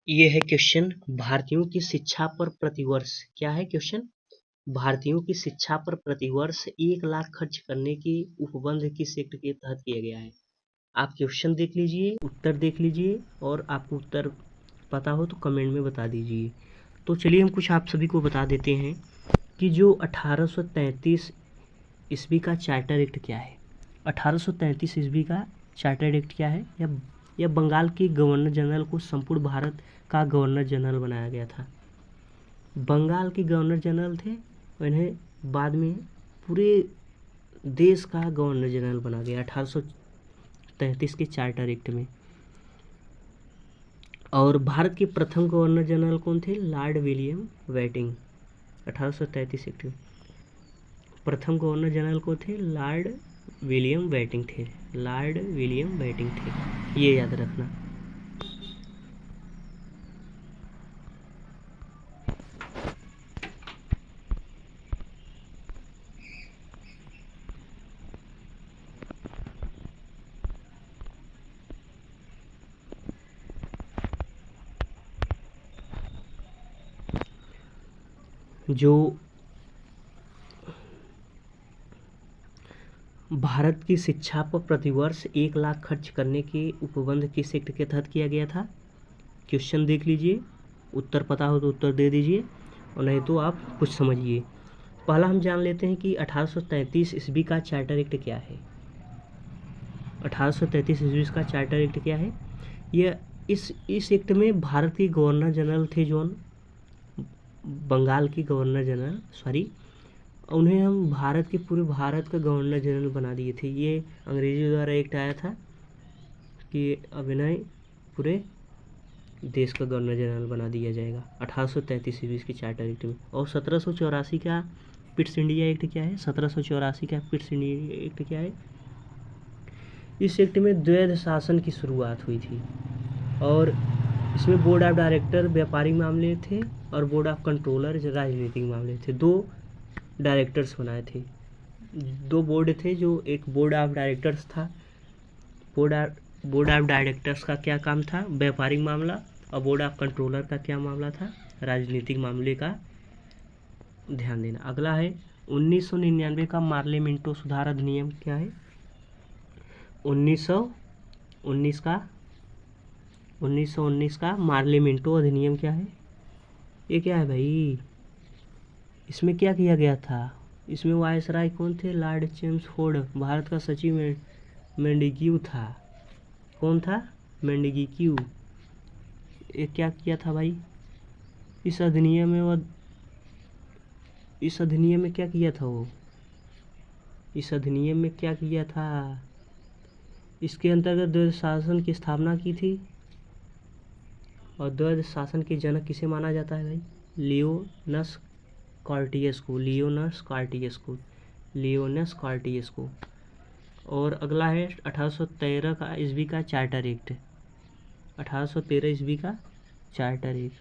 ये है क्वेश्चन, भारतीयों की शिक्षा पर प्रतिवर्ष क्या है क्वेश्चन? भारतीयों की शिक्षा पर प्रतिवर्ष 1 लाख खर्च करने की उपबंध किस एक्ट के तहत किया गया है? आप क्वेश्चन देख लीजिए, उत्तर देख लीजिए, और आपको उत्तर पता हो तो कमेंट में बता दीजिए। तो चलिए हम कुछ आप सभी को बता देते हैं कि जो 1833 ईस्वी का चार्टर एक्ट क्या है। 1833 ईस्वी का चार्टर एक्ट क्या है? यह बंगाल के गवर्नर जनरल को संपूर्ण भारत का गवर्नर जनरल बनाया गया था। बंगाल के गवर्नर जनरल थे, इन्हें बाद में पूरे देश का गवर्नर जनरल बना गया 1833 के चार्टर एक्ट में। और भारत के प्रथम गवर्नर जनरल कौन थे? Lord William Bentinck. 1833 एक्ट में प्रथम गवर्नर जनरल को थे लॉर्ड विलियम बेंटिंक थे। लॉर्ड विलियम बेंटिंक थे, ये याद रखना। जो भारत की शिक्षा पर प्रतिवर्ष 1 लाख खर्च करने के उपबंध किस एक्ट के तहत किया गया था? क्वेश्चन देख लीजिए, उत्तर पता हो तो उत्तर दे दीजिए, और नहीं तो आप कुछ समझिए। पहला हम जान लेते हैं कि 1833 ईस्वी का चार्टर एक्ट क्या है। 1833 ईस्वी का चार्टर एक्ट क्या है? यह इस एक्ट में भारत के गवर्नर जनरल थे, जो बंगाल के गवर्नर जनरल, उन्हें हम भारत के पूरे भारत का गवर्नर जनरल बना दिए थे। ये अंग्रेजों द्वारा एक्ट आया था कि अब इन्हें पूरे देश का गवर्नर जनरल बना दिया जाएगा 1833 ईस्वी के चार्टर एक्ट में। और 1784 का पिट्स इंडिया एक्ट क्या है? 1784 का पिट्स इंडिया एक्ट क्या है? इस एक्ट में द्वैध शासन की शुरुआत हुई थी, और इसमें बोर्ड ऑफ डायरेक्टर व्यापारिक मामले थे और बोर्ड ऑफ कंट्रोलर राजनीतिक मामले थे। दो डायरेक्टर्स बनाए थे, दो बोर्ड थे, जो एक बोर्ड ऑफ डायरेक्टर्स था। बोर्ड ऑफ डायरेक्टर्स का क्या काम था? व्यापारिक मामला। और बोर्ड ऑफ कंट्रोलर का क्या मामला था? राजनीतिक मामले का ध्यान देना। अगला है 1999 का मार्ले मिंटो सुधार अधिनियम क्या है? 1919 का मार्ले मिंटो अधिनियम क्या है? ये क्या है भाई? इसमें क्या किया गया था? इसमें वायसराय कौन थे? Lord Chelmsford. भारत का सचिव मेंडिग्यू था। कौन था? मेंडिग्यू। ये क्या किया था भाई? इस अधिनियम में क्या किया था वो? इस अधिनियम में क्या किया था? इसके अंतर्गत द्वैध शासन की स्थापना की थी, और द्वैध शासन के जनक किसे माना जाता है भाई? लियोनस कार्टियस को। और अगला है 1813 का ईस्वी का चार्टर एक्ट। 1813 ईस्वी का चार्टर एक्ट,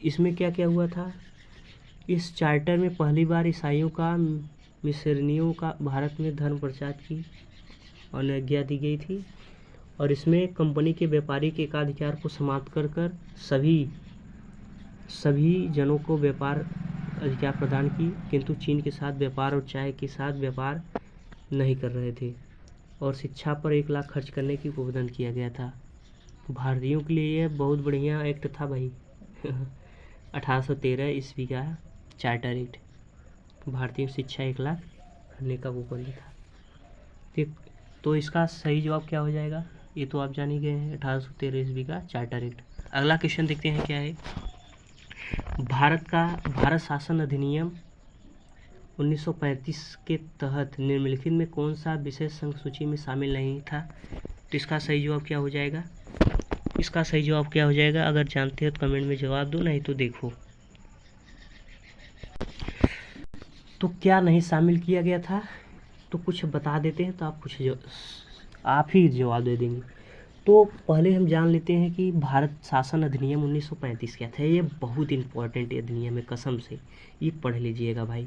इसमें क्या क्या हुआ था? इस चार्टर में पहली बार ईसाइयों का मिशनरियों का भारत में धर्म प्रचार की अनुज्ञा दी गई थी, और इसमें कंपनी के व्यापारिक एकाधिकार को समाप्त कर सभी जनों को व्यापार अधिकार प्रदान की, किंतु चीन के साथ व्यापार और चाय के साथ व्यापार नहीं कर रहे थे। और शिक्षा पर 1 लाख खर्च करने की उपबंध किया गया था। भारतीयों के लिए यह बहुत बढ़िया एक्ट था भाई। 1813 ईस्वी का चार्टर एक्ट, भारतीय शिक्षा 1 लाख करने का उपबंध था। ठीक, तो इसका सही जवाब क्या हो जाएगा? ये तो आप जान ही गए हैं, 1813 ईस्वी का चार्टर एक्ट। अगला क्वेश्चन देखते हैं क्या है। भारत शासन अधिनियम 1935 के तहत निम्नलिखित में कौन सा विषय संघ सूची में शामिल नहीं था? तो इसका सही जवाब क्या हो जाएगा? अगर जानते हो तो कमेंट में जवाब दो, नहीं तो देखो। तो क्या नहीं शामिल किया गया था? तो कुछ बता देते हैं, तो आप ही जवाब दे देंगे। तो पहले हम जान लेते हैं कि भारत शासन अधिनियम 1935 क्या था। ये बहुत इंपॉर्टेंट अधिनियम है, कसम से ये पढ़ लीजिएगा भाई,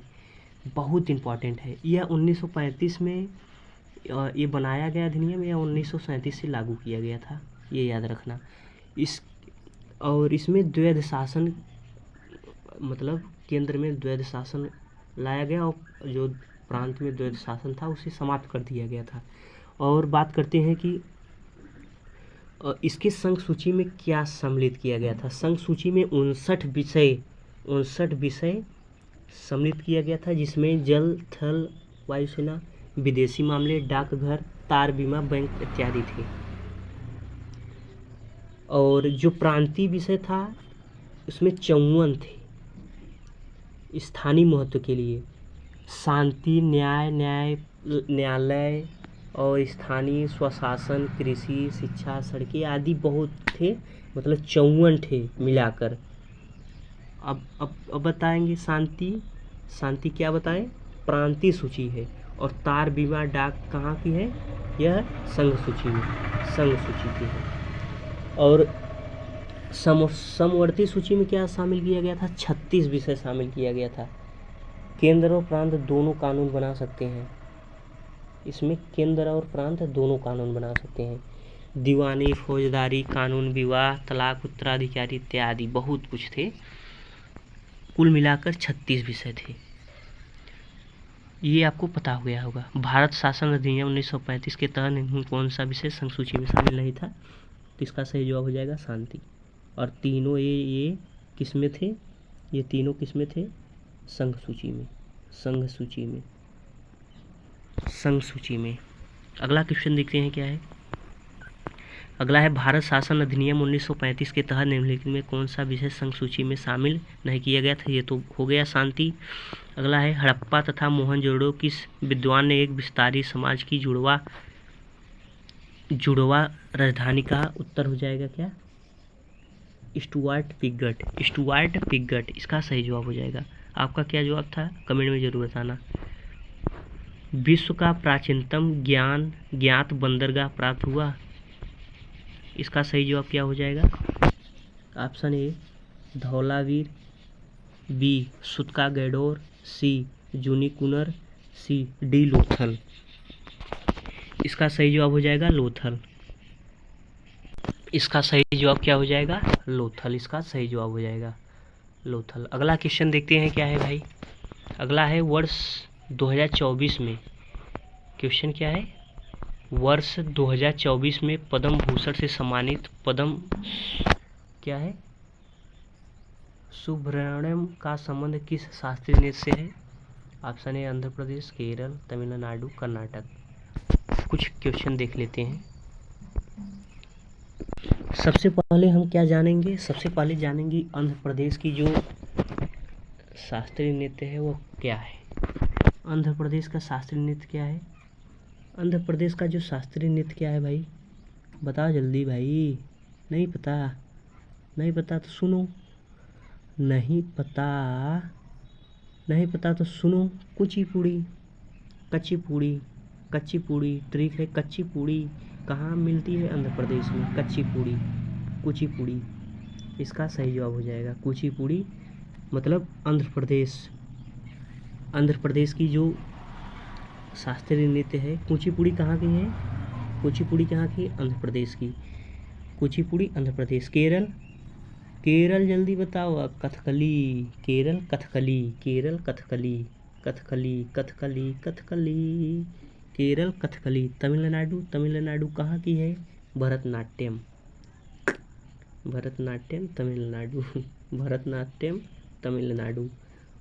बहुत इंपॉर्टेंट है। यह 1935 में ये बनाया गया अधिनियम, या 1937 से लागू किया गया था, ये याद रखना। और इसमें द्वैध शासन, मतलब केंद्र में द्वैध शासन लाया गया और जो प्रांत में द्वैध शासन था उसे समाप्त कर दिया गया था। और बात करते हैं कि इसके संघ सूची में क्या सम्मिलित किया गया था। संघ सूची में 59 विषय सम्मिलित किया गया था, जिसमें जल, थल, वायुसेना, विदेशी मामले, डाकघर, तार बीमा, बैंक इत्यादि थे। और जो प्रांतीय विषय था उसमें 54 थे स्थानीय महत्व के लिए। शांति, न्यायालय और स्थानीय स्वशासन, कृषि, शिक्षा, सड़कें आदि बहुत थे, मतलब 54 थे मिलाकर। अब बताएंगे शांति क्या बताएं, प्रांतीय सूची है। और तार बीमा डाक कहाँ की है, यह संघ सूची की है। और समवर्ती सूची में क्या शामिल किया गया था, 36 विषय शामिल किया गया था। केंद्र और प्रांत दोनों कानून बना सकते हैं, इसमें केंद्र और प्रांत दोनों कानून बना सकते हैं। दीवानी, फौजदारी, कानून विवाह, तलाक, उत्तराधिकारी इत्यादि बहुत कुछ थे। कुल मिलाकर 36 विषय थे। ये आपको पता हो गया होगा। भारत शासन अधिनियम 1935 के तहत कौन सा विषय संघ सूची में शामिल नहीं था, तो इसका सही जवाब हो जाएगा शांति। और तीनों ये किस में थे, ये तीनों किस में थे, संघ सूची में। अगला क्वेश्चन देखते हैं क्या है। अगला है भारत शासन अधिनियम 1935 के तहत निम्नलिखित में कौन सा विषय संघ सूची में शामिल नहीं किया गया था, ये तो हो गया शांति। अगला है हड़प्पा तथा मोहनजोदड़ो किस विद्वान ने एक विस्तारी समाज की जुड़वा राजधानी का, उत्तर हो जाएगा क्या, स्टुअर्ट पिगट इसका सही जवाब हो जाएगा। आपका क्या जवाब था कमेंट में जरूर बताना। विश्व का प्राचीनतम ज्ञात बंदरगाह प्राप्त हुआ, इसका सही जवाब क्या हो जाएगा, option A Dholavira, B Sutkagendor, C Junikuran, C D Lothal. इसका सही जवाब हो जाएगा लोथल। इसका सही जवाब क्या हो जाएगा, लोथल। इसका सही जवाब हो जाएगा लोथल। अगला क्वेश्चन देखते हैं क्या है भाई। अगला है वर्ष 2024 में, क्वेश्चन क्या है, वर्ष 2024 में पद्म भूषण से सम्मानित पद्म क्या है, सुब्रमण्यम का संबंध किस शास्त्रीय नृत्य से है। Option A Andhra Pradesh, Kerala, Tamil Nadu, Karnataka. कुछ क्वेश्चन देख लेते हैं। सबसे पहले हम क्या जानेंगे, सबसे पहले जानेंगे आंध्र प्रदेश की जो शास्त्रीय नृत्य है वो क्या है। आंध्र प्रदेश का शास्त्रीय नृत्य क्या है, आंध्र प्रदेश का जो शास्त्रीय नृत्य क्या है भाई, बताओ जल्दी भाई। नहीं पता तो सुनो, नहीं पता तो सुनो। कुचिपुड़ी, कच्ची पूड़ी ट्रिक है। कच्ची पूड़ी कहाँ मिलती है, आंध्र प्रदेश में। कुचिपुड़ी इसका सही जवाब हो जाएगा। कुचिपुड़ी मतलब आंध्र प्रदेश की जो शास्त्रीय नृत्य है। कुचिपुड़ी कहाँ की है, कुचिपुड़ी कहाँ की, आंध्र प्रदेश की। कुचिपुड़ी आंध्र प्रदेश। केरल जल्दी बताओ। कथकली, केरल कथकली। तमिलनाडु कहाँ की है, भरतनाट्यम तमिलनाडु।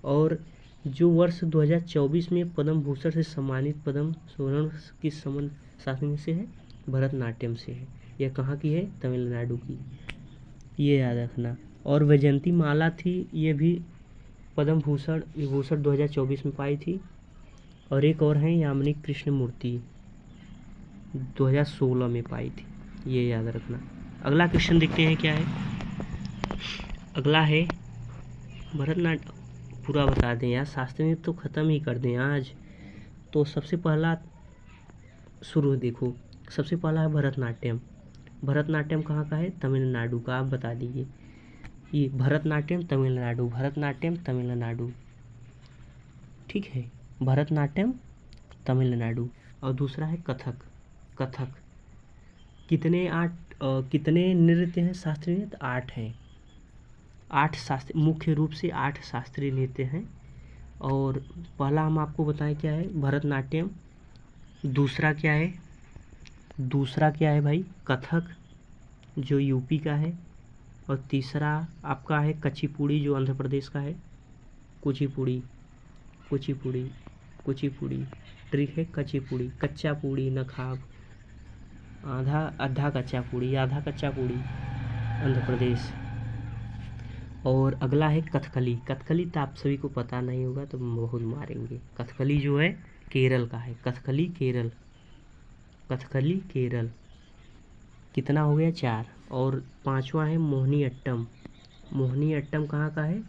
और जो वर्ष 2024 में पद्म भूषण से सम्मानित पद्म सुवर्ण किस संबंध शास्त्र से है, भरतनाट्यम से है। यह कहाँ की है, तमिलनाडु की, ये याद रखना। और वैजयंती माला थी, ये भी पद्म विभूषण 2024 में पाई थी। और एक और है यामिनी कृष्ण मूर्ति, 2016 में पाई थी, ये याद रखना। अगला क्वेश्चन देखते हैं क्या है। अगला है भरतनाट्यम, पूरा बता दें यार, शास्त्रीय नृत्य तो ख़त्म ही कर दें आज। तो सबसे पहला शुरू देखो, सबसे पहला है भरतनाट्यम कहाँ का है, तमिलनाडु का। आप बता दीजिए, ये भरतनाट्यम तमिलनाडु, ठीक है, भरतनाट्यम तमिलनाडु। और दूसरा है कथक। कितने नृत्य हैं शास्त्रीय नृत्य, 8 हैं। 8 शास्त्रीय, मुख्य रूप से 8 शास्त्रीय नृत्य हैं। और पहला हम आपको बताएं क्या है, भरतनाट्यम। दूसरा क्या है भाई, कथक जो यूपी का है। और तीसरा आपका है कुचिपुड़ी जो आंध्र प्रदेश का है। कुचिपुड़ी ट्रिक है कुचिपुड़ी, कच्चा पूड़ी नखाब, आधा कच्चा पूड़ी आंध्र प्रदेश। और अगला है कथकली। कथकली तो आप सभी को पता नहीं होगा तो बहुत मारेंगे। कथकली जो है केरल का है, कथकली केरल। कितना हो गया, 4। और 5वां है मोहिनी अट्टम। मोहिनी अट्टम कहाँ का है,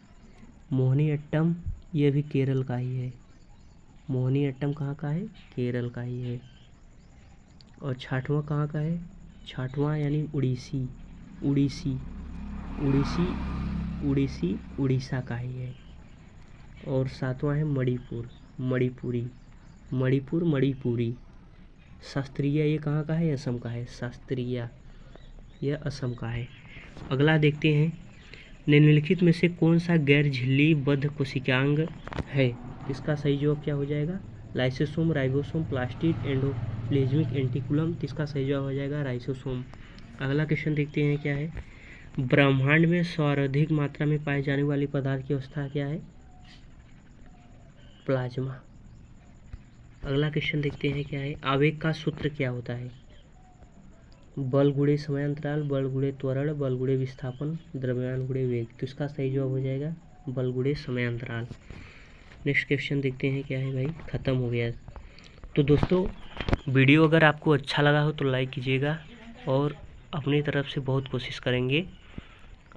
मोहिनी अट्टम ये भी केरल का ही है। मोहिनी अट्टम कहाँ का है, केरल का ही है। और 6वां कहाँ का है, 6वां यानी उड़ीसी उड़ीसा का ही है। और 7वां है मणिपुरी। शास्त्रीय ये कहाँ का है, असम का है। शास्त्रीय यह असम का है। अगला देखते हैं, निम्नलिखित में से कौन सा गैर झिल्ली बद्ध कोशिकांग है। इसका सही जवाब क्या हो जाएगा, lysosome, ribosome, plastid, endoplasmic reticulum. इसका सही जवाब हो जाएगा राइबोसोम। अगला क्वेश्चन देखते हैं क्या है, ब्रह्मांड में सर्वाधिक मात्रा में पाए जाने वाली पदार्थ की अवस्था क्या है, प्लाज्मा। अगला क्वेश्चन देखते हैं क्या है, आवेग का सूत्र क्या होता है, बल गुणे समयांतराल, बल गुणे त्वरण, बल गुणे विस्थापन, द्रव्यमान गुणे वेग। तो इसका सही जवाब हो जाएगा बल गुणे समयांतराल। नेक्स्ट क्वेश्चन देखते हैं क्या है भाई, ख़त्म हो गया। तो दोस्तों वीडियो अगर आपको अच्छा लगा हो तो लाइक कीजिएगा और अपनी तरफ से बहुत कोशिश करेंगे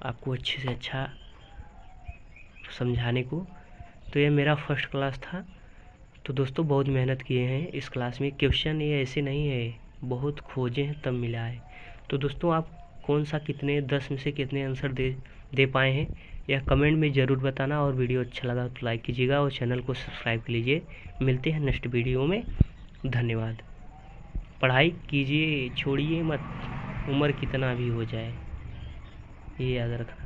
आपको अच्छे से अच्छा समझाने को। तो ये मेरा फर्स्ट क्लास था। तो दोस्तों बहुत मेहनत किए हैं इस क्लास में। क्वेश्चन ये ऐसे नहीं है, बहुत खोजे हैं तब मिला है। तो दोस्तों आप कौन सा कितने 10 में से कितने आंसर दे पाए हैं यह कमेंट में ज़रूर बताना। और वीडियो अच्छा लगा तो लाइक कीजिएगा और चैनल को सब्सक्राइब कर लीजिए। मिलते हैं नेक्स्ट वीडियो में। धन्यवाद। पढ़ाई कीजिए, छोड़िए मत, उम्र कितना भी हो जाए, ये याद रखना।